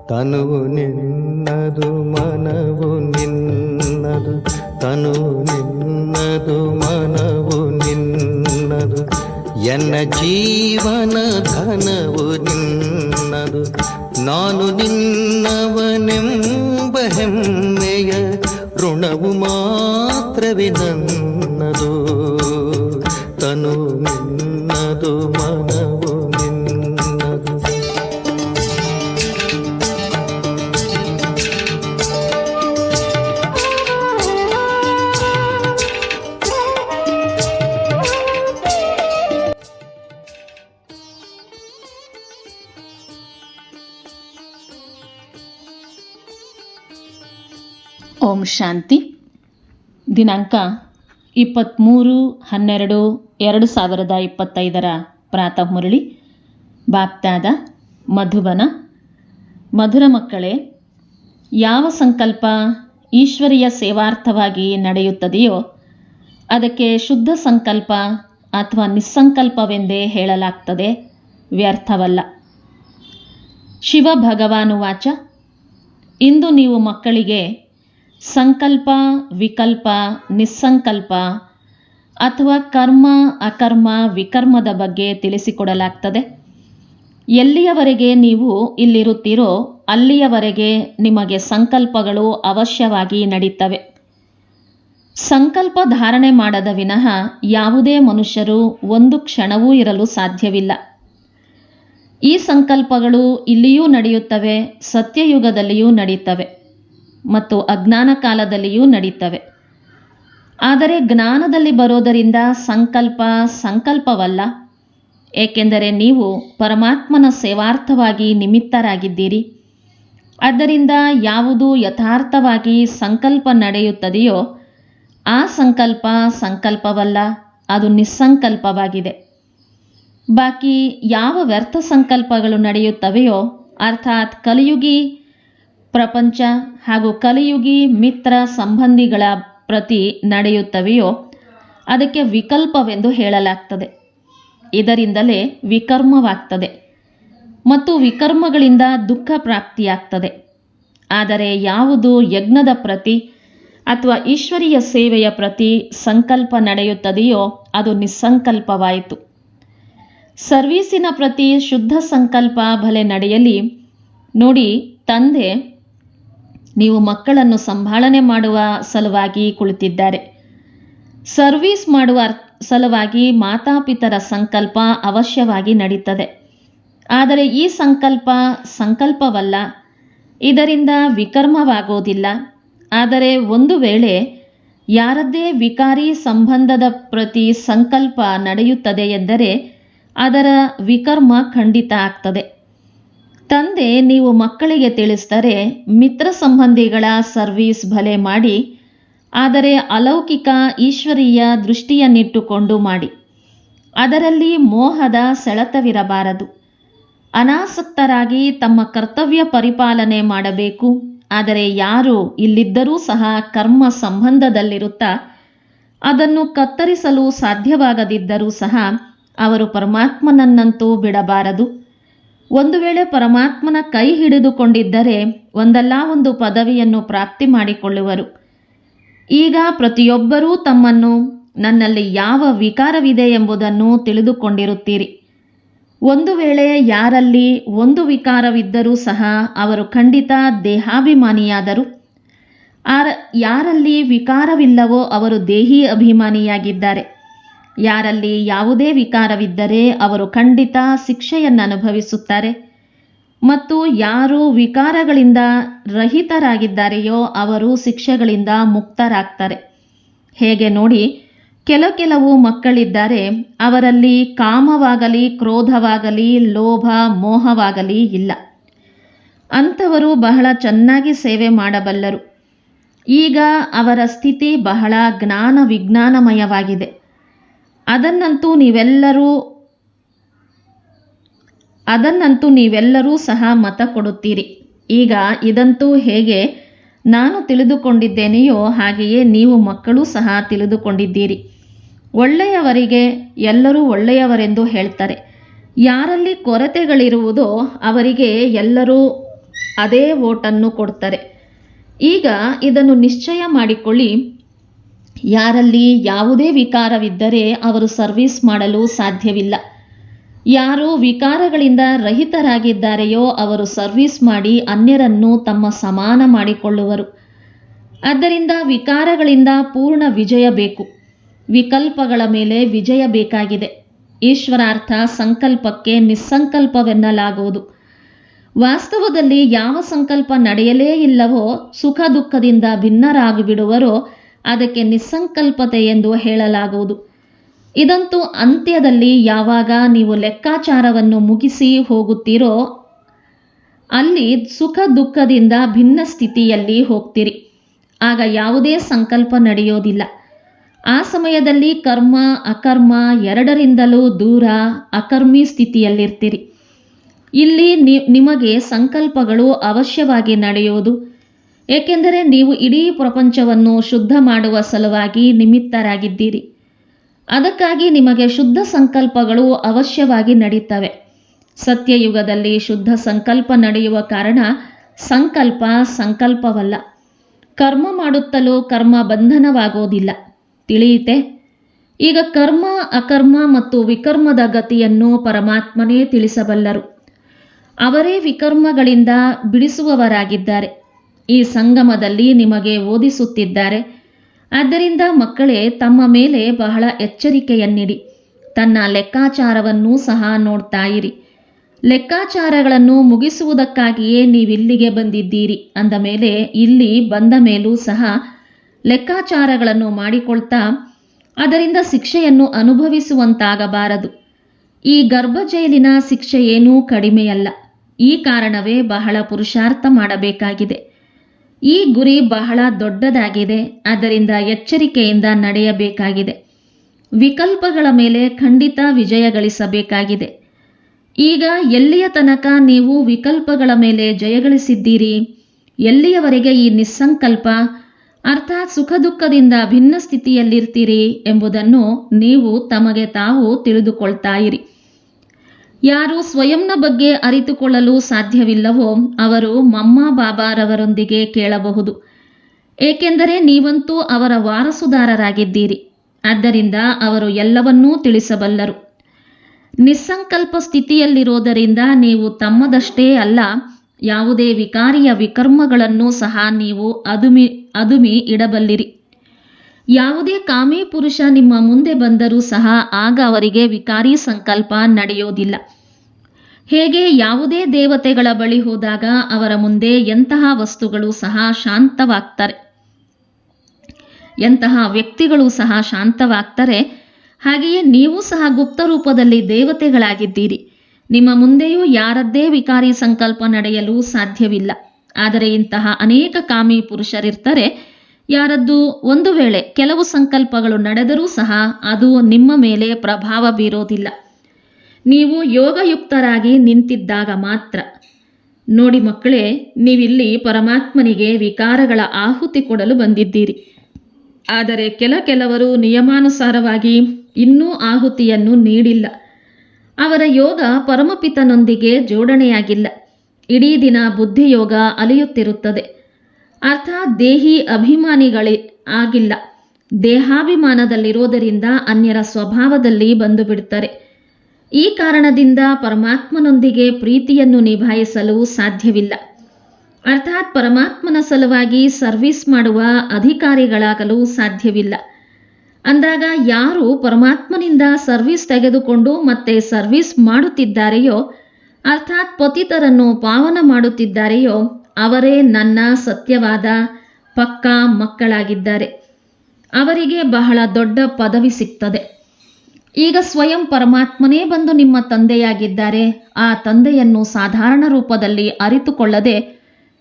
ತನುವು ನಿನ್ನದು ಮನವು ನಿನ್ನದು, ತನುವು ನಿನ್ನದು ಮನವು ನಿನ್ನದು, ಎನ್ನ ಜೀವನ ಧನವು ನಿನ್ನದು. ನಾನು ನಿನ್ನವನೆಂಬ ಹೆಮ್ಮೆಯ ಋಣವು ಮಾತ್ರವೇ ನನ್ನದು. ತನು ನಿನ್ನದು ಮನವು ನಿನ್ನದು. ಓಂ ಶಾಂತಿ. ದಿನಾಂಕ 23/12/2025 ಪ್ರಾತಃ ಮುರಳಿ. ಬಾಪ್ತಾದ ಮಧುಬನ. ಮಧುರ ಮಕ್ಕಳೇ, ಯಾವ ಸಂಕಲ್ಪ ಈಶ್ವರೀಯ ಸೇವಾರ್ಥವಾಗಿ ನಡೆಯುತ್ತದೆಯೋ ಅದಕ್ಕೆ ಶುದ್ಧ ಸಂಕಲ್ಪ ಅಥವಾ ನಿಸ್ಸಂಕಲ್ಪವೆಂದೇ ಹೇಳಲಾಗ್ತದೆ, ವ್ಯರ್ಥವಲ್ಲ. ಶಿವ ಭಗವಾನುವಾಚ: ಇಂದು ನೀವು ಮಕ್ಕಳಿಗೆ ಸಂಕಲ್ಪ, ವಿಕಲ್ಪ, ನಿಸ್ಸಂಕಲ್ಪ ಅಥವಾ ಕರ್ಮ, ಅಕರ್ಮ, ವಿಕರ್ಮದ ಬಗ್ಗೆ ತಿಳಿಸಿಕೊಡಲಾಗ್ತದೆ. ಎಲ್ಲಿಯವರೆಗೆ ನೀವು ಇಲ್ಲಿರುತ್ತೀರೋ ಅಲ್ಲಿಯವರೆಗೆ ನಿಮಗೆ ಸಂಕಲ್ಪಗಳು ಅವಶ್ಯವಾಗಿ ನಡೀತವೆ. ಸಂಕಲ್ಪ ಧಾರಣೆ ಮಾಡದ ವಿನಃ ಯಾವುದೇ ಮನುಷ್ಯರು ಒಂದು ಕ್ಷಣವೂ ಇರಲು ಸಾಧ್ಯವಿಲ್ಲ. ಈ ಸಂಕಲ್ಪಗಳು ಇಲ್ಲಿಯೂ ನಡೆಯುತ್ತವೆ, ಸತ್ಯಯುಗದಲ್ಲಿಯೂ ನಡೀತವೆ ಮತ್ತು ಅಜ್ಞಾನ ಕಾಲದಲ್ಲಿಯೂ ನಡೀತವೆ. ಆದರೆ ಜ್ಞಾನದಲ್ಲಿ ಬರೋದರಿಂದ ಸಂಕಲ್ಪ ಸಂಕಲ್ಪವಲ್ಲ, ಏಕೆಂದರೆ ನೀವು ಪರಮಾತ್ಮನ ಸೇವಾರ್ಥವಾಗಿ ನಿಮಿತ್ತರಾಗಿದ್ದೀರಿ. ಆದ್ದರಿಂದ ಯಾವುದು ಯಥಾರ್ಥವಾಗಿ ಸಂಕಲ್ಪ ನಡೆಯುತ್ತದೆಯೋ ಆ ಸಂಕಲ್ಪ ಸಂಕಲ್ಪವಲ್ಲ, ಅದು ನಿಸ್ಸಂಕಲ್ಪವಾಗಿದೆ. ಬಾಕಿ ಯಾವ ವ್ಯರ್ಥ ಸಂಕಲ್ಪಗಳು ನಡೆಯುತ್ತವೆಯೋ, ಅರ್ಥಾತ್ ಕಲಿಯುಗಿ ಪ್ರಪಂಚ ಹಾಗೂ ಕಲಿಯುಗಿ ಮಿತ್ರ ಸಂಬಂಧಿಗಳ ಪ್ರತಿ ನಡೆಯುತ್ತವೆಯೋ ಅದಕ್ಕೆ ವಿಕಲ್ಪವೆಂದು ಹೇಳಲಾಗ್ತದೆ. ಇದರಿಂದಲೇ ವಿಕರ್ಮವಾಗ್ತದೆ ಮತ್ತು ವಿಕರ್ಮಗಳಿಂದ ದುಃಖ ಪ್ರಾಪ್ತಿಯಾಗ್ತದೆ. ಆದರೆ ಯಾವುದು ಯಜ್ಞದ ಪ್ರತಿ ಅಥವಾ ಈಶ್ವರೀಯ ಸೇವೆಯ ಪ್ರತಿ ಸಂಕಲ್ಪ ನಡೆಯುತ್ತದೆಯೋ ಅದು ನಿಸ್ಸಂಕಲ್ಪವಾಯಿತು. ಸರ್ವೀಸಿನ ಪ್ರತಿ ಶುದ್ಧ ಸಂಕಲ್ಪ ಭಲೆ ನಡೆಯಲಿ. ನೋಡಿ, ತಂದೆ ನೀವು ಮಕ್ಕಳನ್ನು ಸಂಭಾಳನೆ ಮಾಡುವ ಸಲುವಾಗಿ ಕುಳಿತಿದ್ದಾರೆ. ಸರ್ವೀಸ್ ಮಾಡುವ ಸಲುವಾಗಿ ಮಾತಾಪಿತರ ಸಂಕಲ್ಪ ಅವಶ್ಯವಾಗಿ ನಡೀತದೆ. ಆದರೆ ಈ ಸಂಕಲ್ಪ ಸಂಕಲ್ಪವಲ್ಲ, ಇದರಿಂದ ವಿಕರ್ಮವಾಗೋದಿಲ್ಲ. ಆದರೆ ಒಂದು ವೇಳೆ ಯಾರದ್ದೇ ವಿಕಾರಿ ಸಂಬಂಧದ ಪ್ರತಿ ಸಂಕಲ್ಪ ನಡೆಯುತ್ತದೆ ಎಂದರೆ ಅದರ ವಿಕರ್ಮ ಖಂಡಿತ ಆಗ್ತದೆ. ತಂದೆ ನೀವು ಮಕ್ಕಳಿಗೆ ತಿಳಿಸ್ತಾರೆ, ಮಿತ್ರ ಸಂಬಂಧಿಗಳ ಸರ್ವೀಸ್ ಭಲೆ ಮಾಡಿ, ಆದರೆ ಅಲೌಕಿಕ ಈಶ್ವರೀಯ ದೃಷ್ಟಿಯನ್ನಿಟ್ಟುಕೊಂಡು ಮಾಡಿ. ಅದರಲ್ಲಿ ಮೋಹದ ಸೆಳೆತವಿರಬಾರದು. ಅನಾಸಕ್ತರಾಗಿ ತಮ್ಮ ಕರ್ತವ್ಯ ಪರಿಪಾಲನೆ ಮಾಡಬೇಕು. ಆದರೆ ಯಾರು ಇಲ್ಲಿದ್ದರೂ ಸಹ ಕರ್ಮ ಸಂಬಂಧದಲ್ಲಿರುತ್ತಾ ಅದನ್ನು ಕತ್ತರಿಸಲು ಸಾಧ್ಯವಾಗದಿದ್ದರೂ ಸಹ ಅವರು ಪರಮಾತ್ಮನನ್ನಂತೂ ಬಿಡಬಾರದು. ಒಂದು ವೇಳೆ ಪರಮಾತ್ಮನ ಕೈ ಹಿಡಿದುಕೊಂಡಿದ್ದರೆ ಒಂದಲ್ಲ ಒಂದು ಪದವಿಯನ್ನು ಪ್ರಾಪ್ತಿ ಮಾಡಿಕೊಳ್ಳುವರು. ಈಗ ಪ್ರತಿಯೊಬ್ಬರೂ ತಮ್ಮನ್ನು ನನ್ನಲ್ಲಿ ಯಾವ ವಿಕಾರವಿದೆ ಎಂಬುದನ್ನು ತಿಳಿದುಕೊಂಡಿರುತ್ತೀರಿ. ಒಂದು ವೇಳೆ ಯಾರಲ್ಲಿ ಒಂದು ವಿಕಾರವಿದ್ದರೂ ಸಹ ಅವರು ಖಂಡಿತ ದೇಹಾಭಿಮಾನಿಯಾದರು. ಯಾರಲ್ಲಿ ವಿಕಾರವಿಲ್ಲವೋ ಅವರು ದೇಹಿ ಅಭಿಮಾನಿಯಾಗಿದ್ದಾರೆ. ಯಾರಲ್ಲಿ ಯಾವುದೇ ವಿಕಾರವಿದ್ದರೆ ಅವರು ಖಂಡಿತ ಶಿಕ್ಷೆಯನ್ನು ಅನುಭವಿಸುತ್ತಾರೆ. ಮತ್ತು ಯಾರು ವಿಕಾರಗಳಿಂದ ರಹಿತರಾಗಿದ್ದಾರೆಯೋ ಅವರು ಶಿಕ್ಷೆಗಳಿಂದ ಮುಕ್ತರಾಗ್ತಾರೆ. ಹೇಗೆ ನೋಡಿ, ಕೆಲವು ಮಕ್ಕಳಿದ್ದಾರೆ, ಅವರಲ್ಲಿ ಕಾಮವಾಗಲಿ, ಕ್ರೋಧವಾಗಲಿ, ಲೋಭ, ಮೋಹವಾಗಲಿ ಇಲ್ಲ. ಅಂಥವರು ಬಹಳ ಚೆನ್ನಾಗಿ ಸೇವೆ ಮಾಡಬಲ್ಲರು. ಈಗ ಅವರ ಸ್ಥಿತಿ ಬಹಳ ಜ್ಞಾನ ವಿಜ್ಞಾನಮಯವಾಗಿದೆ. ಅದನ್ನಂತೂ ನೀವೆಲ್ಲರೂ ಸಹ ಮತ ಕೊಡುತ್ತೀರಿ. ಈಗ ಇದಂತೂ ಹೇಗೆ ನಾನು ತಿಳಿದುಕೊಂಡಿದ್ದೇನೆಯೋ ಹಾಗೆಯೇ ನೀವು ಮಕ್ಕಳು ಸಹ ತಿಳಿದುಕೊಂಡಿದ್ದೀರಿ. ಒಳ್ಳೆಯವರಿಗೆ ಎಲ್ಲರೂ ಒಳ್ಳೆಯವರೆಂದು ಹೇಳ್ತಾರೆ. ಯಾರಲ್ಲಿ ಕೊರತೆಗಳಿರುವುದೋ ಅವರಿಗೆ ಎಲ್ಲರೂ ಅದೇ ಓಟನ್ನು ಕೊಡ್ತಾರೆ. ಈಗ ಇದನ್ನು ನಿಶ್ಚಯ ಮಾಡಿಕೊಳ್ಳಿ, ಯಾರಲ್ಲಿ ಯಾವುದೇ ವಿಕಾರವಿದ್ದರೆ ಅವರು ಸರ್ವಿಸ್ ಮಾಡಲು ಸಾಧ್ಯವಿಲ್ಲ. ಯಾರು ವಿಕಾರಗಳಿಂದ ರಹಿತರಾಗಿದ್ದಾರೆಯೋ ಅವರು ಸರ್ವಿಸ್ ಮಾಡಿ ಅನ್ಯರನ್ನು ತಮ್ಮ ಸಮಾನ ಮಾಡಿಕೊಳ್ಳುವರು. ಆದ್ದರಿಂದ ವಿಕಾರಗಳಿಂದ ಪೂರ್ಣ ವಿಜಯ ಬೇಕು, ವಿಕಲ್ಪಗಳ ಮೇಲೆ ವಿಜಯ ಬೇಕಾಗಿದೆ. ಈಶ್ವರಾರ್ಥ ಸಂಕಲ್ಪಕ್ಕೆ ನಿಸ್ಸಂಕಲ್ಪವೆನ್ನಲಾಗುವುದು. ವಾಸ್ತವದಲ್ಲಿ ಯಾವ ಸಂಕಲ್ಪ ನಡೆಯಲೇ ಇಲ್ಲವೋ, ಸುಖ ದುಃಖದಿಂದ ಭಿನ್ನರಾಗಿಬಿಡುವರೋ ಅದಕ್ಕೆ ನಿಸ್ಸಂಕಲ್ಪತೆ ಎಂದು ಹೇಳಲಾಗುವುದು. ಇದಂತೂ ಅಂತ್ಯದಲ್ಲಿ ಯಾವಾಗ ನೀವು ಲೆಕ್ಕಾಚಾರವನ್ನು ಮುಗಿಸಿ ಹೋಗುತ್ತೀರೋ ಅಲ್ಲಿ ಸುಖ ದುಃಖದಿಂದ ಭಿನ್ನ ಸ್ಥಿತಿಯಲ್ಲಿ ಹೋಗ್ತೀರಿ. ಆಗ ಯಾವುದೇ ಸಂಕಲ್ಪ ನಡೆಯೋದಿಲ್ಲ. ಆ ಸಮಯದಲ್ಲಿ ಕರ್ಮ ಅಕರ್ಮ ಎರಡರಿಂದಲೂ ದೂರ ಅಕರ್ಮಿ ಸ್ಥಿತಿಯಲ್ಲಿರ್ತೀರಿ. ಇಲ್ಲಿ ನಿಮಗೆ ಸಂಕಲ್ಪಗಳು ಅವಶ್ಯವಾಗಿ ನಡೆಯುವುದು, ಏಕೆಂದರೆ ನೀವು ಇಡೀ ಪ್ರಪಂಚವನ್ನು ಶುದ್ಧ ಮಾಡುವ ಸಲುವಾಗಿ ನಿಮಿತ್ತರಾಗಿದ್ದೀರಿ. ಅದಕ್ಕಾಗಿ ನಿಮಗೆ ಶುದ್ಧ ಸಂಕಲ್ಪಗಳು ಅವಶ್ಯವಾಗಿ ನಡೀತವೆ. ಸತ್ಯಯುಗದಲ್ಲಿ ಶುದ್ಧ ಸಂಕಲ್ಪ ನಡೆಯುವ ಕಾರಣ ಸಂಕಲ್ಪ ಸಂಕಲ್ಪವಲ್ಲ. ಕರ್ಮ ಮಾಡುತ್ತಲೂ ಕರ್ಮ ಬಂಧನವಾಗೋದಿಲ್ಲ. ತಿಳಿಯಿತೆ? ಈಗ ಕರ್ಮ ಅಕರ್ಮ ಮತ್ತು ವಿಕರ್ಮದ ಗತಿಯನ್ನು ಪರಮಾತ್ಮನೇ ತಿಳಿಸಬಲ್ಲರು. ಅವರೇ ವಿಕರ್ಮಗಳಿಂದ ಬಿಡಿಸುವವರಾಗಿದ್ದಾರೆ. ಈ ಸಂಗಮದಲ್ಲಿ ನಿಮಗೆ ಓದಿಸುತ್ತಿದ್ದಾರೆ. ಆದ್ದರಿಂದ ಮಕ್ಕಳೇ, ತಮ್ಮ ಮೇಲೆ ಬಹಳ ಎಚ್ಚರಿಕೆಯನ್ನಿಡಿ. ತನ್ನ ಲೆಕ್ಕಾಚಾರವನ್ನೂ ಸಹ ನೋಡ್ತಾ ಇರಿ. ಲೆಕ್ಕಾಚಾರಗಳನ್ನು ಮುಗಿಸುವುದಕ್ಕಾಗಿಯೇ ನೀವಿಲ್ಲಿಗೆ ಬಂದಿದ್ದೀರಿ ಅಂದ ಮೇಲೆ ಇಲ್ಲಿ ಬಂದ ಮೇಲೂ ಸಹ ಲೆಕ್ಕಾಚಾರಗಳನ್ನು ಮಾಡಿಕೊಳ್ತಾ ಅದರಿಂದ ಶಿಕ್ಷೆಯನ್ನು ಅನುಭವಿಸುವಂತಾಗಬಾರದು. ಈ ಗರ್ಭ ಜೈಲಿನ ಶಿಕ್ಷೆ ಏನೂ ಕಡಿಮೆಯಲ್ಲ. ಈ ಕಾರಣವೇ ಬಹಳ ಪುರುಷಾರ್ಥ ಮಾಡಬೇಕಾಗಿದೆ. ಈ ಗುರಿ ಬಹಳ ದೊಡ್ಡದಾಗಿದೆ. ಆದ್ದರಿಂದ ಎಚ್ಚರಿಕೆಯಿಂದ ನಡೆಯಬೇಕಾಗಿದೆ. ವಿಕಲ್ಪಗಳ ಮೇಲೆ ಖಂಡಿತ ವಿಜಯ ಗಳಿಸಬೇಕಾಗಿದೆ. ಈಗ ಎಲ್ಲಿಯ ತನಕ ನೀವು ವಿಕಲ್ಪಗಳ ಮೇಲೆ ಜಯಗಳಿಸಿದ್ದೀರಿ? ಎಲ್ಲಿಯವರೆಗೆ ಈ ನಿಸ್ಸಂಕಲ್ಪ ಅರ್ಥಾತ್ ಸುಖ ದುಃಖದಿಂದ ಭಿನ್ನ ಸ್ಥಿತಿಯಲ್ಲಿರ್ತೀರಿ ಎಂಬುದನ್ನು ನೀವು ತಮಗೆ ತಾವು ತಿಳಿದುಕೊಳ್ತಾ ಇರಿ. ಯಾರು ಸ್ವಯಂನ ಬಗ್ಗೆ ಅರಿತುಕೊಳ್ಳಲು ಸಾಧ್ಯವಿಲ್ಲವೋ ಅವರು ಮಮ್ಮ ಬಾಬಾರವರೊಂದಿಗೆ ಕೇಳಬಹುದು. ಏಕೆಂದರೆ ನೀವಂತೂ ಅವರ ವಾರಸುದಾರರಾಗಿದ್ದೀರಿ. ಆದ್ದರಿಂದ ಅವರು ಎಲ್ಲವನ್ನೂ ತಿಳಿಸಬಲ್ಲರು. ನಿಸ್ಸಂಕಲ್ಪ ಸ್ಥಿತಿಯಲ್ಲಿರೋದರಿಂದ ನೀವು ತಮ್ಮದಷ್ಟೇ ಅಲ್ಲ, ಯಾವುದೇ ವಿಕಾರಿಯ ವಿಕರ್ಮಗಳನ್ನು ಸಹ ನೀವು ಅದುಮಿ ಇಡಬಲ್ಲಿರಿ. ಯಾವುದೇ ಕಾಮಿ ಪುರುಷ ನಿಮ್ಮ ಮುಂದೆ ಬಂದರೂ ಸಹ ಆಗ ಅವರಿಗೆ ವಿಕಾರಿ ಸಂಕಲ್ಪ ನಡೆಯೋದಿಲ್ಲ. ಹೇಗೆ ಯಾವುದೇ ದೇವತೆಗಳ ಬಳಿ ಹೋದಾಗ ಅವರ ಮುಂದೆ ಎಂತಹ ವಸ್ತುಗಳು ಸಹ ಶಾಂತವಾಗ್ತಾರೆ, ಎಂತಹ ವ್ಯಕ್ತಿಗಳು ಸಹ ಶಾಂತವಾಗ್ತಾರೆ, ಹಾಗೆಯೇ ನೀವು ಸಹ ಗುಪ್ತ ರೂಪದಲ್ಲಿ ದೇವತೆಗಳಾಗಿದ್ದೀರಿ. ನಿಮ್ಮ ಮುಂದೆಯೂ ಯಾರದ್ದೇ ವಿಕಾರಿ ಸಂಕಲ್ಪ ನಡೆಯಲು ಸಾಧ್ಯವಿಲ್ಲ. ಆದರೆ ಇಂತಹ ಅನೇಕ ಕಾಮಿ ಪುರುಷರಿರ್ತಾರೆ. ಯಾರದ್ದು ಒಂದು ವೇಳೆ ಕೆಲವು ಸಂಕಲ್ಪಗಳು ನಡೆದರೂ ಸಹ ಅದು ನಿಮ್ಮ ಮೇಲೆ ಪ್ರಭಾವ ಬೀರೋದಿಲ್ಲ. ನೀವು ಯೋಗಯುಕ್ತರಾಗಿ ನಿಂತಿದ್ದಾಗ ಮಾತ್ರ. ನೋಡಿ ಮಕ್ಕಳೇ, ನೀವಿಲ್ಲಿ ಪರಮಾತ್ಮನಿಗೆ ವಿಕಾರಗಳ ಆಹುತಿ ಕೊಡಲು ಬಂದಿದ್ದೀರಿ. ಆದರೆ ಕೆಲವರು ನಿಯಮಾನುಸಾರವಾಗಿ ಇನ್ನೂ ಆಹುತಿಯನ್ನು ನೀಡಿಲ್ಲ. ಅವರ ಯೋಗ ಪರಮಪಿತನೊಂದಿಗೆ ಜೋಡಣೆಯಾಗಿಲ್ಲ. ಇಡೀ ದಿನ ಬುದ್ಧಿಯೋಗ ಅಲಿಯುತ್ತಿರುತ್ತದೆ. ಅರ್ಥಾತ್ ದೇಹಿ ಅಭಿಮಾನಿಗಳೇ ಆಗಿಲ್ಲ. ದೇಹಾಭಿಮಾನದಲ್ಲಿರೋದರಿಂದ ಅನ್ಯರ ಸ್ವಭಾವದಲ್ಲಿ ಬಂದು ಬಿಡ್ತಾರೆ. ಈ ಕಾರಣದಿಂದ ಪರಮಾತ್ಮನೊಂದಿಗೆ ಪ್ರೀತಿಯನ್ನು ನಿಭಾಯಿಸಲು ಸಾಧ್ಯವಿಲ್ಲ. ಅರ್ಥಾತ್ ಪರಮಾತ್ಮನ ಸಲುವಾಗಿ ಸರ್ವಿಸ್ ಮಾಡುವ ಅಧಿಕಾರಿಗಳಾಗಲು ಸಾಧ್ಯವಿಲ್ಲ. ಅಂದಾಗ ಯಾರು ಪರಮಾತ್ಮನಿಂದ ಸರ್ವಿಸ್ ತೆಗೆದುಕೊಂಡು ಮತ್ತೆ ಸರ್ವಿಸ್ ಮಾಡುತ್ತಿದ್ದಾರೆಯೋ, ಅರ್ಥಾತ್ ಪತಿತರನ್ನು ಪಾವನ ಮಾಡುತ್ತಿದ್ದಾರೆಯೋ ಅವರೇ ನನ್ನ ಸತ್ಯವಾದ ಪಕ್ಕಾ ಮಕ್ಕಳಾಗಿದ್ದಾರೆ. ಅವರಿಗೆ ಬಹಳ ದೊಡ್ಡ ಪದವಿ ಸಿಗ್ತದೆ. ಈಗ ಸ್ವಯಂ ಪರಮಾತ್ಮನೇ ಬಂದು ನಿಮ್ಮ ತಂದೆಯಾಗಿದ್ದಾರೆ. ಆ ತಂದೆಯನ್ನು ಸಾಧಾರಣ ರೂಪದಲ್ಲಿ ಅರಿತುಕೊಳ್ಳದೆ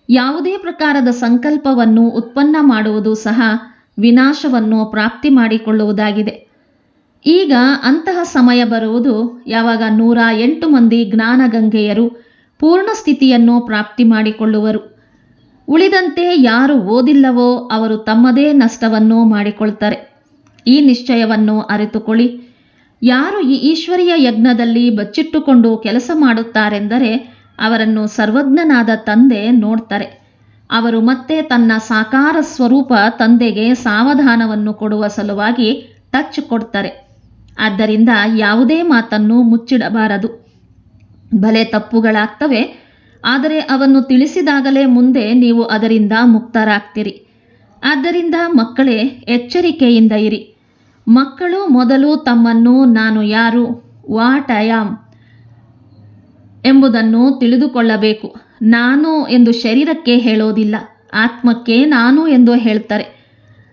ಯಾವುದೇ ಪ್ರಕಾರದ ಸಂಕಲ್ಪವನ್ನು ಉತ್ಪನ್ನ ಮಾಡುವುದು ಸಹ ವಿನಾಶವನ್ನು ಪ್ರಾಪ್ತಿ ಮಾಡಿಕೊಳ್ಳುವುದಾಗಿದೆ. ಈಗ ಅಂತಹ ಸಮಯ ಬರುವುದು ಯಾವಾಗ 108 ಮಂದಿ ಜ್ಞಾನಗಂಗೆಯರು ಪೂರ್ಣ ಸ್ಥಿತಿಯನ್ನು ಪ್ರಾಪ್ತಿ ಮಾಡಿಕೊಳ್ಳುವರು. ಉಳಿದಂತೆ ಯಾರು ಓದಿಲ್ಲವೋ ಅವರು ತಮ್ಮದೇ ನಷ್ಟವನ್ನು ಮಾಡಿಕೊಳ್ತಾರೆ. ಈ ನಿಶ್ಚಯವನ್ನು ಅರಿತುಕೊಳ್ಳಿ. ಯಾರು ಈ ಈಶ್ವರೀಯ ಯಜ್ಞದಲ್ಲಿ ಬಚ್ಚಿಟ್ಟುಕೊಂಡು ಕೆಲಸ ಮಾಡುತ್ತಾರೆಂದರೆ ಅವರನ್ನು ಸರ್ವಜ್ಞನಾದ ತಂದೆ ನೋಡ್ತಾರೆ. ಅವರು ಮತ್ತೆ ತನ್ನ ಸಾಕಾರ ಸ್ವರೂಪ ತಂದೆಗೆ ಸಾವಧಾನವನ್ನು ಕೊಡುವ ಸಲುವಾಗಿ ಟಚ್ ಕೊಡ್ತಾರೆ. ಆದ್ದರಿಂದ ಯಾವುದೇ ಮಾತನ್ನು ಮುಚ್ಚಿಡಬಾರದು. ಭಲೆ ತಪ್ಪುಗಳಾಗ್ತವೆ, ಆದರೆ ಅವನ್ನು ತಿಳಿಸಿದಾಗಲೇ ಮುಂದೆ ನೀವು ಅದರಿಂದ ಮುಕ್ತರಾಗ್ತೀರಿ. ಆದ್ದರಿಂದ ಮಕ್ಕಳೇ, ಎಚ್ಚರಿಕೆಯಿಂದ ಇರಿ. ಮಕ್ಕಳು ಮೊದಲು ತಮ್ಮನ್ನು ನಾನು ಯಾರು, ವಾಟ್ ಐ ಆಮ್ ಎಂಬುದನ್ನು ತಿಳಿದುಕೊಳ್ಳಬೇಕು. ನಾನು ಎಂದು ಶರೀರಕ್ಕೆ ಹೇಳೋದಿಲ್ಲ, ಆತ್ಮಕ್ಕೆ ನಾನು ಎಂದು ಹೇಳ್ತಾರೆ.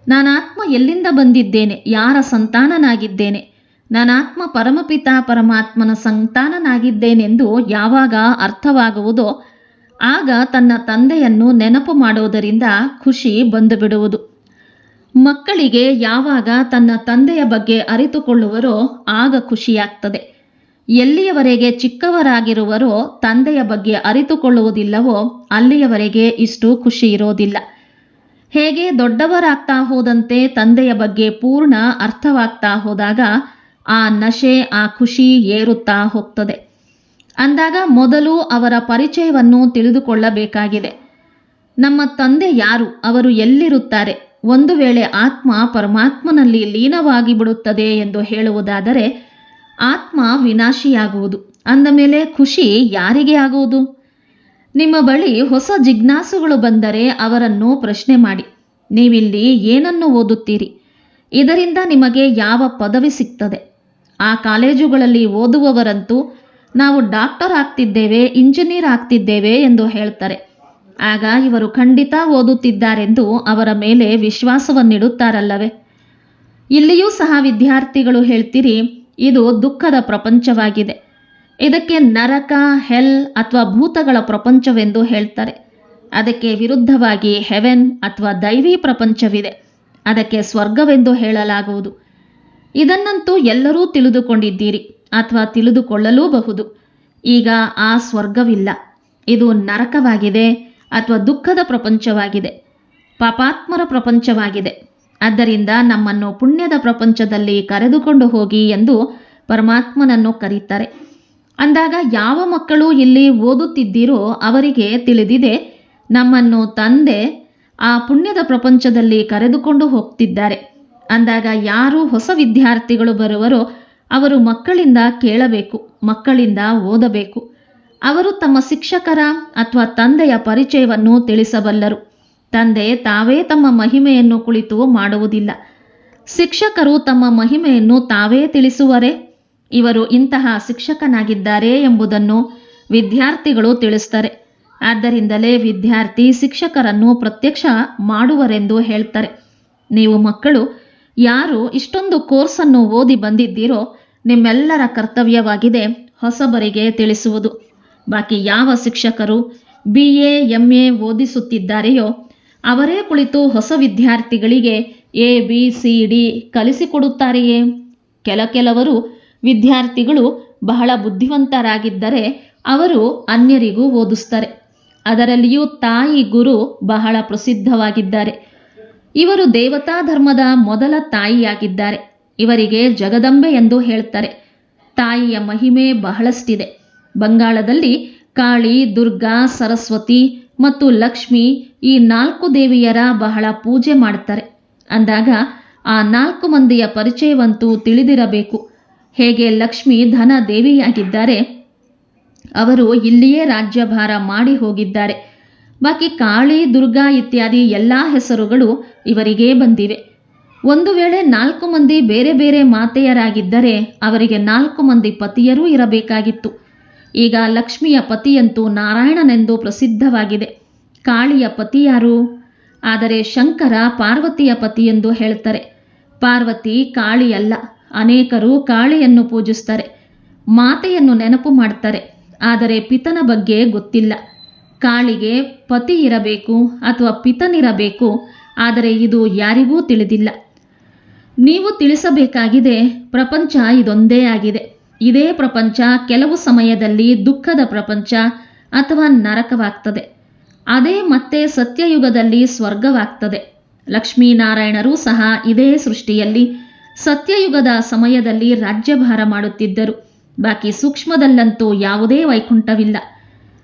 ನಾನಾತ್ಮ ಎಲ್ಲಿಂದ ಬಂದಿದ್ದೇನೆ, ಯಾರ ಸಂತಾನನಾಗಿದ್ದೇನೆ, ನಾನಾತ್ಮ ಪರಮಪಿತ ಪರಮಾತ್ಮನ ಸಂತಾನನಾಗಿದ್ದೇನೆಂದು ಯಾವಾಗ ಅರ್ಥವಾಗುವುದೋ ಆಗ ತನ್ನ ತಂದೆಯನ್ನು ನೆನಪು ಮಾಡೋದರಿಂದ ಖುಷಿ ಬಂದು ಬಿಡುವುದು. ಮಕ್ಕಳಿಗೆ ಯಾವಾಗ ತನ್ನ ತಂದೆಯ ಬಗ್ಗೆ ಅರಿತುಕೊಳ್ಳುವರೋ ಆಗ ಖುಷಿಯಾಗ್ತದೆ. ಎಲ್ಲಿಯವರೆಗೆ ಚಿಕ್ಕವರಾಗಿರುವರೋ ತಂದೆಯ ಬಗ್ಗೆ ಅರಿತುಕೊಳ್ಳುವುದಿಲ್ಲವೋ ಅಲ್ಲಿಯವರೆಗೆ ಇಷ್ಟು ಖುಷಿ ಇರೋದಿಲ್ಲ. ಹೇಗೆ ದೊಡ್ಡವರಾಗ್ತಾ ಹೋದಂತೆ ತಂದೆಯ ಬಗ್ಗೆ ಪೂರ್ಣ ಅರ್ಥವಾಗ್ತಾ ಹೋದಾಗ ಆ ನಶೆ, ಆ ಖುಷಿ ಏರುತ್ತಾ ಹೋಗ್ತದೆ. ಅಂದಾಗ ಮೊದಲು ಅವರ ಪರಿಚಯವನ್ನು ತಿಳಿದುಕೊಳ್ಳಬೇಕಾಗಿದೆ. ನಮ್ಮ ತಂದೆ ಯಾರು, ಅವರು ಎಲ್ಲಿರುತ್ತಾರೆ? ಒಂದು ವೇಳೆ ಆತ್ಮ ಪರಮಾತ್ಮನಲ್ಲಿ ಲೀನವಾಗಿ ಬಿಡುತ್ತದೆ ಎಂದು ಹೇಳುವುದಾದರೆ ಆತ್ಮ ವಿನಾಶಿಯಾಗುವುದು. ಅಂದ ಮೇಲೆ ಖುಷಿ ಯಾರಿಗೆ ಆಗುವುದು? ನಿಮ್ಮ ಬಳಿ ಹೊಸ ಜಿಜ್ಞಾಸುಗಳು ಬಂದರೆ ಅವರನ್ನು ಪ್ರಶ್ನೆ ಮಾಡಿ, ನೀವಿಲ್ಲಿ ಏನನ್ನು ಓದುತ್ತೀರಿ? ಇದರಿಂದ ನಿಮಗೆ ಯಾವ ಪದವಿ ಸಿಗ್ತದೆ? ಆ ಕಾಲೇಜುಗಳಲ್ಲಿ ಓದುವವರಂತೂ ನಾವು ಡಾಕ್ಟರ್ ಆಗ್ತಿದ್ದೇವೆ, ಇಂಜಿನಿಯರ್ ಆಗ್ತಿದ್ದೇವೆ ಎಂದು ಹೇಳ್ತಾರೆ. ಆಗ ಇವರು ಖಂಡಿತ ಓದುತ್ತಿದ್ದಾರೆಂದು ಅವರ ಮೇಲೆ ವಿಶ್ವಾಸವನ್ನಿಡುತ್ತಾರಲ್ಲವೇ? ಇಲ್ಲಿಯೂ ಸಹ ವಿದ್ಯಾರ್ಥಿಗಳು ಹೇಳ್ತೀರಿ, ಇದು ದುಃಖದ ಪ್ರಪಂಚವಾಗಿದೆ, ಇದಕ್ಕೆ ನರಕ, ಹೆಲ್ ಅಥವಾ ಭೂತಗಳ ಪ್ರಪಂಚವೆಂದು ಹೇಳ್ತಾರೆ. ಅದಕ್ಕೆ ವಿರುದ್ಧವಾಗಿ ಹೆವೆನ್ ಅಥವಾ ದೈವಿ ಪ್ರಪಂಚವಿದೆ, ಅದಕ್ಕೆ ಸ್ವರ್ಗವೆಂದು ಹೇಳಲಾಗುವುದು. ಇದನ್ನಂತೂ ಎಲ್ಲರೂ ತಿಳಿದುಕೊಂಡಿದ್ದೀರಿ ಅಥವಾ ತಿಳಿದುಕೊಳ್ಳಲೂಬಹುದು. ಈಗ ಆ ಸ್ವರ್ಗವಿಲ್ಲ, ಇದು ನರಕವಾಗಿದೆ ಅಥವಾ ದುಃಖದ ಪ್ರಪಂಚವಾಗಿದೆ, ಪಾಪಾತ್ಮರ ಪ್ರಪಂಚವಾಗಿದೆ. ಆದ್ದರಿಂದ ನಮ್ಮನ್ನು ಪುಣ್ಯದ ಪ್ರಪಂಚದಲ್ಲಿ ಕರೆದುಕೊಂಡು ಹೋಗಿ ಎಂದು ಪರಮಾತ್ಮನನ್ನು ಕರೀತಾರೆ. ಅಂದಾಗ ಯಾವ ಮಕ್ಕಳು ಇಲ್ಲಿ ಓದುತ್ತಿದ್ದೀರೋ ಅವರಿಗೆ ತಿಳಿದಿದೆ, ನಮ್ಮನ್ನು ತಂದೆ ಆ ಪುಣ್ಯದ ಪ್ರಪಂಚದಲ್ಲಿ ಕರೆದುಕೊಂಡು ಹೋಗ್ತಿದ್ದಾರೆ. ಅಂದಾಗ ಯಾರು ಹೊಸ ವಿದ್ಯಾರ್ಥಿಗಳು ಬರುವರೋ ಅವರು ಮಕ್ಕಳಿಂದ ಕೇಳಬೇಕು, ಮಕ್ಕಳಿಂದ ಓದಬೇಕು. ಅವರು ತಮ್ಮ ಶಿಕ್ಷಕರ ಅಥವಾ ತಂದೆಯ ಪರಿಚಯವನ್ನು ತಿಳಿಸಬಲ್ಲರು. ತಂದೆ ತಾವೇ ತಮ್ಮ ಮಹಿಮೆಯನ್ನು ಕುಳಿತು ಮಾಡುವುದಿಲ್ಲ. ಶಿಕ್ಷಕರು ತಮ್ಮ ಮಹಿಮೆಯನ್ನು ತಾವೇ ತಿಳಿಸುವರೇ? ಇವರು ಇಂತಹ ಶಿಕ್ಷಕನಾಗಿದ್ದಾರೆ ಎಂಬುದನ್ನು ವಿದ್ಯಾರ್ಥಿಗಳು ತಿಳಿಸ್ತಾರೆ. ಆದ್ದರಿಂದಲೇ ವಿದ್ಯಾರ್ಥಿ ಶಿಕ್ಷಕರನ್ನು ಪ್ರತ್ಯಕ್ಷ ಮಾಡುವರೆಂದು ಹೇಳ್ತಾರೆ. ನೀವು ಮಕ್ಕಳು ಯಾರು ಇಷ್ಟೊಂದು ಕೋರ್ಸನ್ನು ಓದಿ ಬಂದಿದ್ದೀರೋ ನಿಮ್ಮೆಲ್ಲರ ಕರ್ತವ್ಯವಾಗಿದೆ ಹೊಸಬರಿಗೆ ತಿಳಿಸುವುದು. ಬಾಕಿ ಯಾವ ಶಿಕ್ಷಕರು BA MA ಓದಿಸುತ್ತಿದ್ದಾರೆಯೋ ಅವರೇ ಕುಳಿತು ಹೊಸ ವಿದ್ಯಾರ್ಥಿಗಳಿಗೆ ABCD ಕಲಿಸಿಕೊಡುತ್ತಾರೆಯೇ? ಕೆಲವರು ವಿದ್ಯಾರ್ಥಿಗಳು ಬಹಳ ಬುದ್ಧಿವಂತರಾಗಿದ್ದರೆ ಅವರು ಅನ್ಯರಿಗೂ ಓದಿಸ್ತಾರೆ. ಅದರಲ್ಲಿಯೂ ತಾಯಿ ಗುರು ಬಹಳ ಪ್ರಸಿದ್ಧವಾಗಿದ್ದಾರೆ. ಇವರು ದೇವತಾ ಧರ್ಮದ ಮೊದಲ ತಾಯಿಯಾಗಿದ್ದಾರೆ. ಇವರಿಗೆ ಜಗದಂಬೆ ಎಂದು ಹೇಳ್ತಾರೆ. ತಾಯಿಯ ಮಹಿಮೆ ಬಹಳಷ್ಟಿದೆ. ಬಂಗಾಳದಲ್ಲಿ ಕಾಳಿ, ದುರ್ಗಾ, ಸರಸ್ವತಿ ಮತ್ತು ಲಕ್ಷ್ಮಿ ಈ 4 ದೇವಿಯರ ಬಹಳ ಪೂಜೆ ಮಾಡ್ತಾರೆ. ಅಂದಾಗ ಆ 4 ಮಂದಿಯ ಪರಿಚಯವಂತೂ ತಿಳಿದಿರಬೇಕು. ಹೇಗೆ ಲಕ್ಷ್ಮಿ ಧನ ದೇವಿಯಾಗಿದ್ದಾರೆ, ಅವರು ಇಲ್ಲಿಯೇ ರಾಜ್ಯಭಾರ ಮಾಡಿ ಹೋಗಿದ್ದಾರೆ. ಬಾಕಿ ಕಾಳಿ, ದುರ್ಗಾ ಇತ್ಯಾದಿ ಎಲ್ಲ ಹೆಸರುಗಳು ಇವರಿಗೇ ಬಂದಿವೆ. ಒಂದು ವೇಳೆ 4 ಮಂದಿ ಬೇರೆ ಬೇರೆ ಮಾತೆಯರಾಗಿದ್ದರೆ ಅವರಿಗೆ 4 ಮಂದಿ ಪತಿಯರೂ ಇರಬೇಕಾಗಿತ್ತು. ಈಗ ಲಕ್ಷ್ಮಿಯ ಪತಿಯಂತೂ ನಾರಾಯಣನೆಂದು ಪ್ರಸಿದ್ಧವಾಗಿದೆ. ಕಾಳಿಯ ಪತಿ ಯಾರು? ಆದರೆ ಶಂಕರ ಪಾರ್ವತಿಯ ಪತಿ ಎಂದು ಹೇಳ್ತಾರೆ. ಪಾರ್ವತಿ ಕಾಳಿಯಲ್ಲ. ಅನೇಕರು ಕಾಳಿಯನ್ನು ಪೂಜಿಸ್ತಾರೆ, ಮಾತೆಯನ್ನು ನೆನಪು ಮಾಡ್ತಾರೆ. ಆದರೆ ಪಿತನ ಬಗ್ಗೆ ಗೊತ್ತಿಲ್ಲ. ಕಾಳಿಗೆ ಪತಿ ಇರಬೇಕು ಅಥವಾ ಪಿತನಿರಬೇಕು, ಆದರೆ ಇದು ಯಾರಿಗೂ ತಿಳಿದಿಲ್ಲ. ನೀವು ತಿಳಿಸಬೇಕಾಗಿದೆ, ಪ್ರಪಂಚ ಇದೊಂದೇ ಆಗಿದೆ. ಇದೇ ಪ್ರಪಂಚ ಕೆಲವು ಸಮಯದಲ್ಲಿ ದುಃಖದ ಪ್ರಪಂಚ ಅಥವಾ ನರಕವಾಗ್ತದೆ. ಅದೇ ಮತ್ತೆ ಸತ್ಯಯುಗದಲ್ಲಿ ಸ್ವರ್ಗವಾಗ್ತದೆ. ಲಕ್ಷ್ಮೀನಾರಾಯಣರೂ ಸಹ ಇದೇ ಸೃಷ್ಟಿಯಲ್ಲಿ ಸತ್ಯಯುಗದ ಸಮಯದಲ್ಲಿ ರಾಜ್ಯಭಾರ ಮಾಡುತ್ತಿದ್ದರು. ಬಾಕಿ ಸೂಕ್ಷ್ಮದಲ್ಲಂತೂ ಯಾವುದೇ ವೈಕುಂಠವಿಲ್ಲ.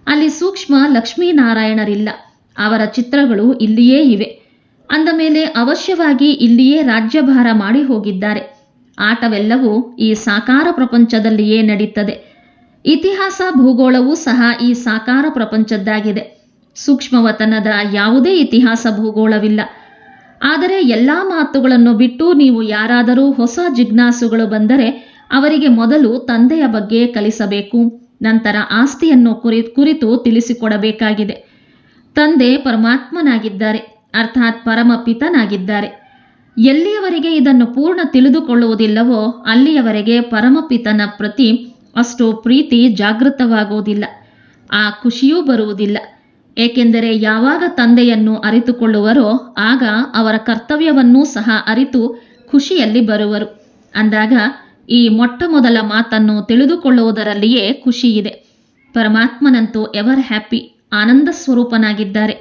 ಅಲ್ಲಿ ಸೂಕ್ಷ್ಮ ಲಕ್ಷ್ಮೀನಾರಾಯಣರಿಲ್ಲ. ಅವರ ಚಿತ್ರಗಳು ಇಲ್ಲಿಯೇ ಇವೆ. ಅಂದ ಮೇಲೆ ಅವಶ್ಯವಾಗಿ ಇಲ್ಲಿಯೇ ರಾಜ್ಯಭಾರ ಮಾಡಿ ಹೋಗಿದ್ದಾರೆ. ಆಟವೆಲ್ಲವೂ ಈ ಸಾಕಾರ ಪ್ರಪಂಚದಲ್ಲಿಯೇ ನಡೀತದೆ. ಇತಿಹಾಸ ಭೂಗೋಳವೂ ಸಹ ಈ ಸಾಕಾರ ಪ್ರಪಂಚದ್ದಾಗಿದೆ. ಸೂಕ್ಷ್ಮವತನದ ಯಾವುದೇ ಇತಿಹಾಸ ಭೂಗೋಳವಿಲ್ಲ. ಆದರೆ ಎಲ್ಲ ಮಾತುಗಳನ್ನು ಬಿಟ್ಟು ನೀವು ಯಾರಾದರೂ ಹೊಸ ಜಿಜ್ಞಾಸುಗಳು ಬಂದರೆ ಅವರಿಗೆ ಮೊದಲು ತಂದೆಯ ಬಗ್ಗೆ ಕಲಿಸಬೇಕು. ನಂತರ ಆಸ್ತಿಯನ್ನು ಕುರಿತು ತಿಳಿಸಿಕೊಡಬೇಕಾಗಿದೆ. ತಂದೆ ಪರಮಾತ್ಮನಾಗಿದ್ದಾರೆ, ಅರ್ಥಾತ್ ಪರಮಪಿತನಾಗಿದ್ದಾರೆ. ಎಲ್ಲಿಯವರೆಗೆ ಇದನ್ನು ಪೂರ್ಣ ತಿಳಿದುಕೊಳ್ಳುವುದಿಲ್ಲವೋ ಅಲ್ಲಿಯವರೆಗೆ ಪರಮಪಿತನ ಪ್ರತಿ ಅಷ್ಟು ಪ್ರೀತಿ ಜಾಗೃತವಾಗುವುದಿಲ್ಲ, ಆ ಖುಷಿಯೂ ಬರುವುದಿಲ್ಲ. ಏಕೆಂದರೆ ಯಾವಾಗ ತಂದೆಯನ್ನು ಅರಿತುಕೊಳ್ಳುವರೋ ಆಗ ಅವರ ಕರ್ತವ್ಯವನ್ನೂ ಸಹ ಅರಿತು ಖುಷಿಯಲ್ಲಿ ಬರುವರು. ಅಂದಾಗ ಈ ಮೊಟ್ಟ ಮೊದಲ ಮಾತನ್ನು ತಿಳಿದುಕೊಳ್ಳುವುದರಲ್ಲಿಯೇ ಖುಷಿಯಿದೆ. ಪರಮಾತ್ಮನಂತೂ ಎವರ್ ಹ್ಯಾಪಿ, ಆನಂದ ಸ್ವರೂಪನಾಗಿದ್ದಾರೆ.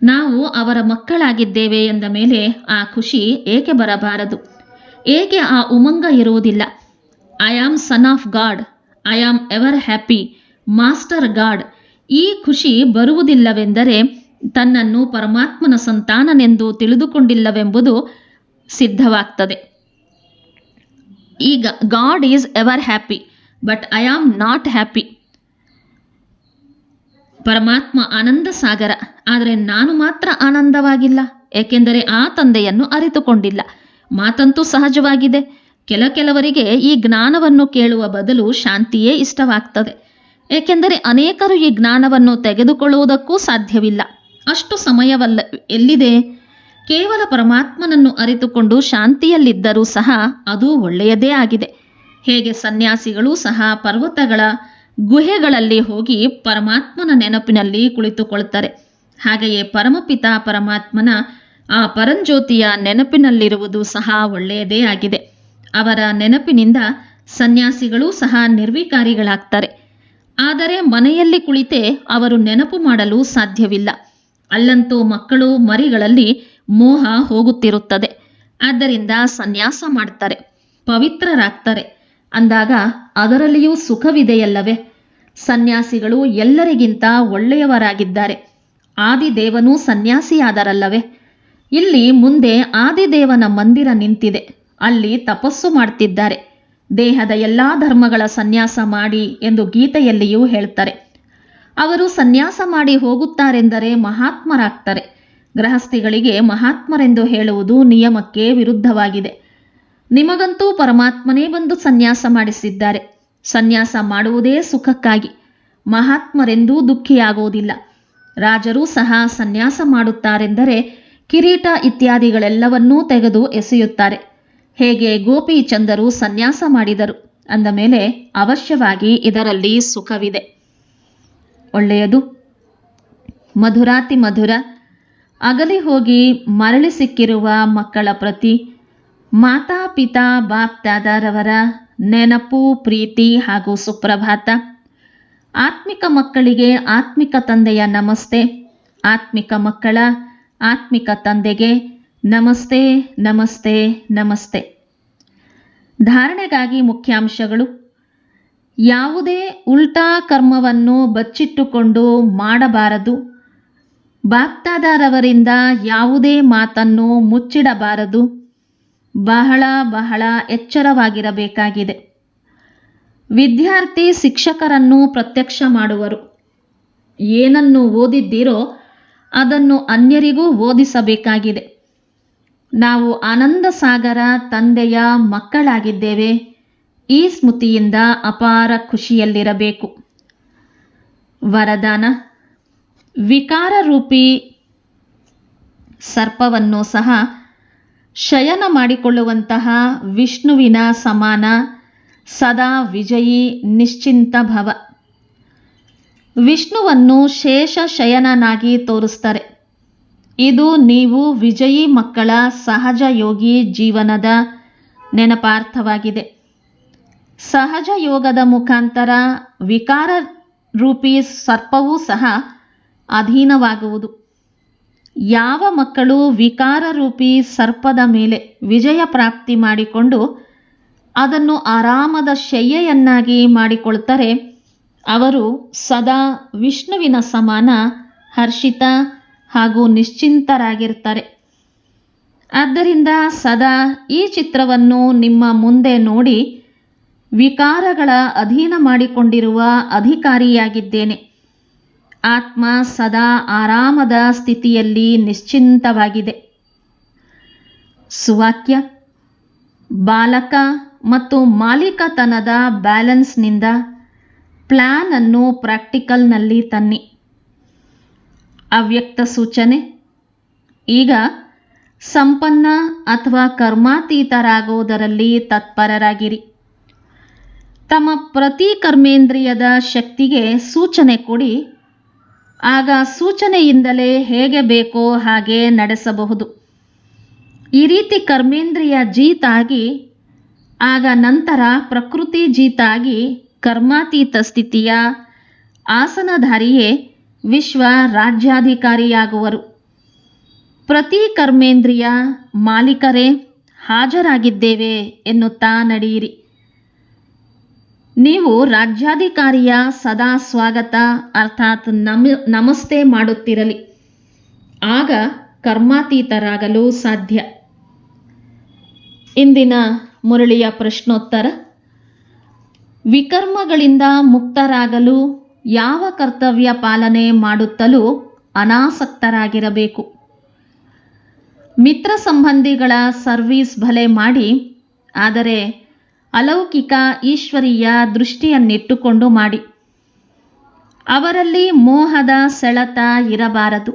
ನಾವು ಅವರ ಮಕ್ಕಳಾಗಿದ್ದೇವೆ ಎಂದ ಮೇಲೆ ಆ ಖುಷಿ ಏಕೆ ಬರಬಾರದು? ಏಕೆ ಆ ಉಮಂಗ ಇರುವುದಿಲ್ಲ? I am son of god, I am ever happy, master god. ಈ ಖುಷಿ ಬರುವುದಿಲ್ಲವೆಂದರೆ ತನ್ನನ್ನು ಪರಮಾತ್ಮನ ಸಂತಾನನೆಂದು ತಿಳಿದುಕೊಂಡಿಲ್ಲವೆಂಬುದು ಸಿದ್ಧವಾಗ್ತದೆ. ಈಗ god is ever happy but I am not happy. ಪರಮಾತ್ಮ ಆನಂದ ಸಾಗರ, ಆದರೆ ನಾನು ಮಾತ್ರ ಆನಂದವಾಗಿಲ್ಲ. ಏಕೆಂದರೆ ಆ ತಂದೆಯನ್ನು ಅರಿತುಕೊಂಡಿಲ್ಲ. ಮಾತಂತೂ ಸಹಜವಾಗಿದೆ. ಕೆಲವರಿಗೆ ಈ ಜ್ಞಾನವನ್ನು ಕೇಳುವ ಬದಲು ಶಾಂತಿಯೇ ಇಷ್ಟವಾಗ್ತದೆ. ಏಕೆಂದರೆ ಅನೇಕರು ಈ ಜ್ಞಾನವನ್ನು ತೆಗೆದುಕೊಳ್ಳುವುದಕ್ಕೂ ಸಾಧ್ಯವಿಲ್ಲ. ಅಷ್ಟು ಸಮಯವಲ್ಲ ಎಲ್ಲಿದೆ? ಕೇವಲ ಪರಮಾತ್ಮನನ್ನು ಅರಿತುಕೊಂಡು ಶಾಂತಿಯಲ್ಲಿದ್ದರೂ ಸಹ ಅದು ಒಳ್ಳೆಯದೇ ಆಗಿದೆ. ಹೇಗೆ ಸನ್ಯಾಸಿಗಳು ಸಹ ಪರ್ವತಗಳ ಗುಹೆಗಳಲ್ಲಿ ಹೋಗಿ ಪರಮಾತ್ಮನ ನೆನಪಿನಲ್ಲಿ ಕುಳಿತುಕೊಳ್ತಾರೆ, ಹಾಗೆಯೇ ಪರಮಪಿತ ಪರಮಾತ್ಮನ ಆ ಪರಂಜ್ಯೋತಿಯ ನೆನಪಿನಲ್ಲಿರುವುದು ಸಹ ಒಳ್ಳೆಯದೇ ಆಗಿದೆ. ಅವರ ನೆನಪಿನಿಂದ ಸನ್ಯಾಸಿಗಳೂ ಸಹ ನಿರ್ವಿಕಾರಿಗಳಾಗ್ತಾರೆ. ಆದರೆ ಮನೆಯಲ್ಲಿ ಕುಳಿತೇ ಅವರು ನೆನಪು ಮಾಡಲು ಸಾಧ್ಯವಿಲ್ಲ. ಅಲ್ಲಂತೂ ಮಕ್ಕಳು ಮರಿಗಳಲ್ಲಿ ಮೋಹ ಹೋಗುತ್ತಿರುತ್ತದೆ. ಆದ್ದರಿಂದ ಸನ್ಯಾಸ ಮಾಡ್ತಾರೆ, ಪವಿತ್ರರಾಗ್ತಾರೆ. ಅಂದಾಗ ಅದರಲ್ಲಿಯೂ ಸುಖವಿದೆಯಲ್ಲವೇ? ಸನ್ಯಾಸಿಗಳು ಎಲ್ಲರಿಗಿಂತ ಒಳ್ಳೆಯವರಾಗಿದ್ದಾರೆ. ಆದಿದೇವನೂ ಸನ್ಯಾಸಿಯಾದರಲ್ಲವೇ? ಇಲ್ಲಿ ಮುಂದೆ ಆದಿದೇವನ ಮಂದಿರ ನಿಂತಿದೆ. ಅಲ್ಲಿ ತಪಸ್ಸು ಮಾಡ್ತಿದ್ದಾರೆ. ದೇಹದ ಎಲ್ಲಾ ಧರ್ಮಗಳ ಸನ್ಯಾಸ ಮಾಡಿ ಎಂದು ಗೀತೆಯಲ್ಲಿಯೂ ಹೇಳ್ತಾರೆ. ಅವರು ಸನ್ಯಾಸ ಮಾಡಿ ಹೋಗುತ್ತಾರೆಂದರೆ ಮಹಾತ್ಮರಾಗ್ತಾರೆ. ಗೃಹಸ್ಥಿಗಳಿಗೆ ಮಹಾತ್ಮರೆಂದು ಹೇಳುವುದು ನಿಯಮಕ್ಕೆ ವಿರುದ್ಧವಾಗಿದೆ. ನಿಮಗಂತೂ ಪರಮಾತ್ಮನೇ ಬಂದು ಸನ್ಯಾಸ ಮಾಡಿಸಿದ್ದಾರೆ. ಸನ್ಯಾಸ ಮಾಡುವುದೇ ಸುಖಕ್ಕಾಗಿ. ಮಹಾತ್ಮರೆಂದೂ ದುಃಖಿಯಾಗುವುದಿಲ್ಲ. ರಾಜರೂ ಸಹ ಸನ್ಯಾಸ ಮಾಡುತ್ತಾರೆಂದರೆ ಕಿರೀಟ ಇತ್ಯಾದಿಗಳೆಲ್ಲವನ್ನೂ ತೆಗೆದು ಎಸೆಯುತ್ತಾರೆ. ಹೇಗೆ ಗೋಪಿಚಂದರು ಸನ್ಯಾಸ ಮಾಡಿದರು ಅಂದ ಮೇಲೆ ಅವಶ್ಯವಾಗಿ ಇದರಲ್ಲಿ ಸುಖವಿದೆ. ಒಳ್ಳೆಯದು. ಮಧುರಾತಿ ಮಧುರ. ಅಗಲಿ ಹೋಗಿ ಮರಳಿ ಸಿಕ್ಕಿರುವ ಮಕ್ಕಳ ಪ್ರತಿ ಮಾತಾ ಪಿತಾ ಬಾಪ್ ದಾದಾರವರ ನೆನಪು, ಪ್ರೀತಿ ಹಾಗೂ ಸುಪ್ರಭಾತ. ಆತ್ಮಿಕ ಮಕ್ಕಳಿಗೆ ಆತ್ಮಿಕ ತಂದೆಯ ನಮಸ್ತೆ. ಆತ್ಮಿಕ ಮಕ್ಕಳ ಆತ್ಮಿಕ ತಂದೆಗೆ ನಮಸ್ತೆ, ನಮಸ್ತೆ, ನಮಸ್ತೆ. ಧಾರಣೆಗಾಗಿ ಮುಖ್ಯಾಂಶಗಳು. ಯಾವುದೇ ಉಲ್ಟಾ ಕರ್ಮವನ್ನು ಬಚ್ಚಿಟ್ಟುಕೊಂಡು ಮಾಡಬಾರದು. ಬಾಪ್ದಾದಾರವರಿಂದ ಯಾವುದೇ ಮಾತನ್ನು ಮುಚ್ಚಿಡಬಾರದು. ಬಹಳ ಬಹಳ ಎಚ್ಚರವಾಗಿರಬೇಕಾಗಿದೆ. ವಿದ್ಯಾರ್ಥಿ ಶಿಕ್ಷಕರನ್ನು ಪ್ರತ್ಯಕ್ಷ ಮಾಡುವರು. ಏನನ್ನು ಓದಿದ್ದೀರೋ ಅದನ್ನು ಅನ್ಯರಿಗೂ ಓದಿಸಬೇಕಾಗಿದೆ. ನಾವು ಆನಂದ ಸಾಗರ ತಂದೆಯ ಮಕ್ಕಳಾಗಿದ್ದೇವೆ. ಈ ಸ್ಮೃತಿಯಿಂದ ಅಪಾರ ಖುಷಿಯಲ್ಲಿರಬೇಕು. ವರದಾನ. ವಿಕಾರ ರೂಪಿ ಸರ್ಪವನ್ನು ಸಹ ಶಯನ ಮಾಡಿಕೊಳ್ಳುವಂತಹ ವಿಷ್ಣುವಿನ ಸಮಾನ ಸದಾ ವಿಜಯಿ ನಿಶ್ಚಿಂತ ಭವ. ವಿಷ್ಣುವನ್ನು ಶೇಷ ಶಯನನಾಗಿ ತೋರಿಸ್ತಾರೆ. ಇದು ನೀವು ವಿಜಯಿ ಮಕ್ಕಳ ಸಹಜ ಯೋಗಿ ಜೀವನದ ನೆನಪಾರ್ಥವಾಗಿದೆ. ಸಹಜ ಯೋಗದ ಮುಖಾಂತರ ವಿಕಾರ ರೂಪಿ ಸರ್ಪವೂ ಸಹ ಅಧೀನವಾಗುವುದು. ಯಾವ ಮಕ್ಕಳು ವಿಕಾರ ರೂಪಿ ಸರ್ಪದ ಮೇಲೆ ವಿಜಯ ಪ್ರಾಪ್ತಿ ಮಾಡಿಕೊಂಡು ಅದನ್ನು ಆರಾಮದ ಶಯ್ಯೆಯನ್ನಾಗಿ ಮಾಡಿಕೊಳ್ತಾರೆ ಅವರು ಸದಾ ವಿಷ್ಣುವಿನ ಸಮಾನ ಹರ್ಷಿತ ಹಾಗೂ ನಿಶ್ಚಿಂತರಾಗಿರ್ತಾರೆ. ಆದ್ದರಿಂದ ಸದಾ ಈ ಚಿತ್ರವನ್ನು ನಿಮ್ಮ ಮುಂದೆ ನೋಡಿ, ವಿಕಾರಗಳ ಅಧೀನ ಮಾಡಿಕೊಂಡಿರುವ ಅಧಿಕಾರಿಯಾಗಿದ್ದೇನೆ. ಆತ್ಮ ಸದಾ ಆರಾಮದ ಸ್ಥಿತಿಯಲ್ಲಿ ನಿಶ್ಚಿಂತವಾಗಿದೆ. ಸುವಾಕ್ಯ: ಬಾಲಕ ಮತ್ತು ಮಾಲೀಕತನದ ಬ್ಯಾಲೆನ್ಸ್ನಿಂದ ಪ್ಲಾನ್ ಅನ್ನು ಪ್ರಾಕ್ಟಿಕಲ್ನಲ್ಲಿ ತನ್ನಿ. ಅವ್ಯಕ್ತ ಸೂಚನೆ: ಈಗ ಸಂಪನ್ನ ಅಥವಾ ಕರ್ಮಾತೀತರಾಗುವುದರಲ್ಲಿ ತತ್ಪರರಾಗಿರಿ. ತಮ್ಮ ಪ್ರತಿ ಕರ್ಮೇಂದ್ರಿಯದ ಶಕ್ತಿಗೆ ಸೂಚನೆ ಕೊಡಿ. ಆಗ ಸೂಚನೆಯಿಂದಲೇ ಹೇಗೆ ಬೇಕೋ ಹಾಗೆ ನಡೆಸಬಹುದು. ಈ ರೀತಿ ಕರ್ಮೇಂದ್ರಿಯ ಜೀತಾಗಿ, ಆಗ ನಂತರ ಪ್ರಕೃತಿ ಜೀತಾಗಿ ಕರ್ಮಾತೀತ ಸ್ಥಿತಿಯ ಆಸನಧಾರಿಯೇ ವಿಶ್ವ ರಾಜ್ಯಾಧಿಕಾರಿಯಾಗುವರು. ಪ್ರತಿ ಕರ್ಮೇಂದ್ರಿಯ ಮಾಲೀಕರೇ ಹಾಜರಾಗಿದ್ದೇವೆ ಎನ್ನುತ್ತಾ ನಡೆಯಿರಿ. ನೀವು ರಾಜ್ಯಾಧಿಕಾರಿಯ ಸದಾ ಸ್ವಾಗತ ಅರ್ಥಾತ್ ನಮಸ್ತೆ ಮಾಡುತ್ತಿರಲಿ. ಆಗ ಕರ್ಮಾತೀತರಾಗಲು ಸಾಧ್ಯ. ಇಂದಿನ ಮುರಳಿಯ ಪ್ರಶ್ನೋತ್ತರ: ವಿಕರ್ಮಗಳಿಂದ ಮುಕ್ತರಾಗಲು ಯಾವ ಕರ್ತವ್ಯ ಪಾಲನೆ ಮಾಡುತ್ತಲೂ ಅನಾಸಕ್ತರಾಗಿರಬೇಕು? ಮಿತ್ರ ಸಂಬಂಧಿಗಳ ಸರ್ವೀಸ್ ಭಲೆ ಮಾಡಿ, ಆದರೆ ಅಲೌಕಿಕ ಈಶ್ವರೀಯ ದೃಷ್ಟಿಯನ್ನಿಟ್ಟುಕೊಂಡು ಮಾಡಿ. ಅವರಲ್ಲಿ ಮೋಹದ ಸೆಳೆತ ಇರಬಾರದು.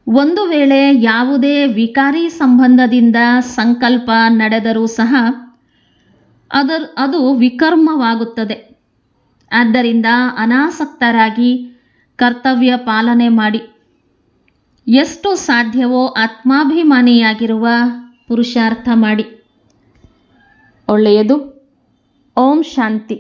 ಒಂದು ವೇಳೆ ಯಾವುದೇ ವಿಕಾರಿ ಸಂಬಂಧದಿಂದ ಸಂಕಲ್ಪ ನಡೆದರೂ ಸಹ ಅದು ವಿಕರ್ಮವಾಗುತ್ತದೆ. ಆದ್ದರಿಂದ ಅನಾಸಕ್ತರಾಗಿ ಕರ್ತವ್ಯ ಪಾಲನೆ ಮಾಡಿ. ಎಷ್ಟು ಸಾಧ್ಯವೋ ಆತ್ಮಾಭಿಮಾನಿಯಾಗಿರುವ ಪುರುಷಾರ್ಥ ಮಾಡಿ. ಒಳ್ಳೆಯದು. ಓಂ ಶಾಂತಿ.